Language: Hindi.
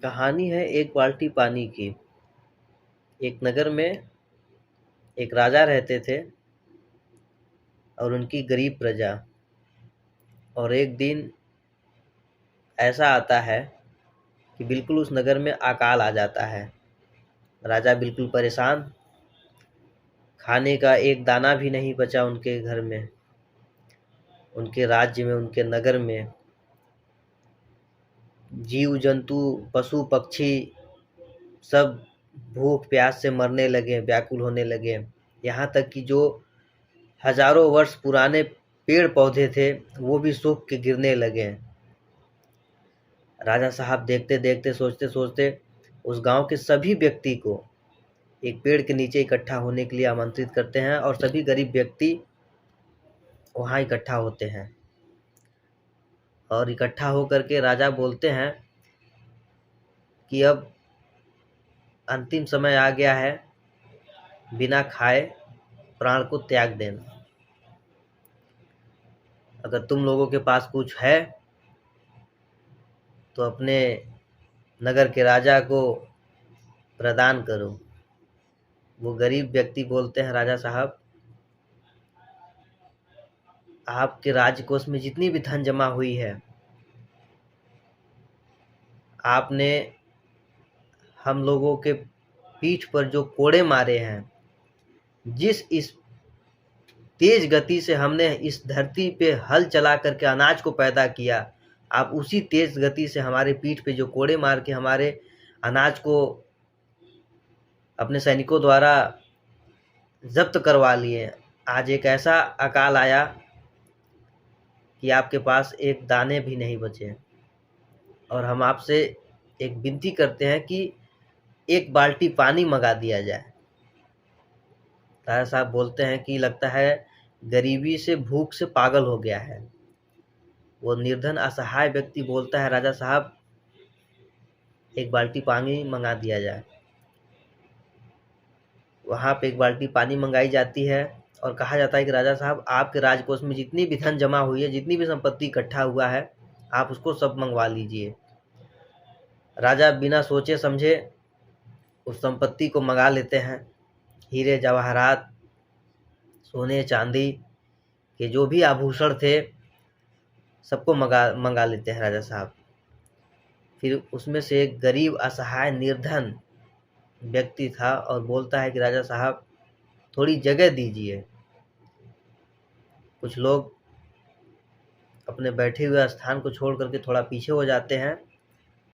कहानी है एक बाल्टी पानी की। एक नगर में एक राजा रहते थे और उनकी गरीब प्रजा। और एक दिन ऐसा आता है कि बिल्कुल उस नगर में अकाल आ जाता है। राजा बिल्कुल परेशान, खाने का एक दाना भी नहीं बचा उनके घर में, उनके राज्य में, उनके नगर में। जीव जंतु, पशु पक्षी सब भूख प्यास से मरने लगे, व्याकुल होने लगे। यहाँ तक कि जो हजारों वर्ष पुराने पेड़ पौधे थे वो भी सूख के गिरने लगे। राजा साहब देखते देखते, सोचते सोचते उस गांव के सभी व्यक्ति को एक पेड़ के नीचे इकट्ठा होने के लिए आमंत्रित करते हैं और सभी गरीब व्यक्ति वहां इकट्ठा होते हैं। और इकट्ठा होकर के राजा बोलते हैं कि अब अंतिम समय आ गया है, बिना खाए प्राण को त्याग देना। अगर तुम लोगों के पास कुछ है तो अपने नगर के राजा को प्रदान करो। वो गरीब व्यक्ति बोलते हैं, राजा साहब, आपके राजकोष में जितनी भी धन जमा हुई है, आपने हम लोगों के पीठ पर जो कोड़े मारे हैं, जिस इस तेज गति से हमने इस धरती पे हल चला करके अनाज को पैदा किया, आप उसी तेज गति से हमारे पीठ पे जो कोड़े मार के हमारे अनाज को अपने सैनिकों द्वारा जब्त करवा लिए। आज एक ऐसा अकाल आया कि आपके पास एक दाने भी नहीं बचे और हम आपसे एक विनती करते हैं कि एक बाल्टी पानी मंगा दिया जाए। राजा साहब बोलते हैं कि लगता है गरीबी से, भूख से पागल हो गया है। वो निर्धन असहाय व्यक्ति बोलता है, राजा साहब एक बाल्टी पानी मंगा दिया जाए। वहां पे एक बाल्टी पानी मंगाई जाती है और कहा जाता है कि राजा साहब, आपके राजकोष में जितनी भी धन जमा हुई है, जितनी भी संपत्ति इकट्ठा हुआ है, आप उसको सब मंगवा लीजिए। राजा बिना सोचे समझे उस संपत्ति को मंगा लेते हैं। हीरे जवाहरात, सोने चांदी के जो भी आभूषण थे, सबको मंगा लेते हैं राजा साहब। फिर उसमें से एक गरीब असहाय निर्धन व्यक्ति था और बोलता है कि राजा साहब थोड़ी जगह दीजिए। कुछ लोग अपने बैठे हुए स्थान को छोड़ करके थोड़ा पीछे हो जाते हैं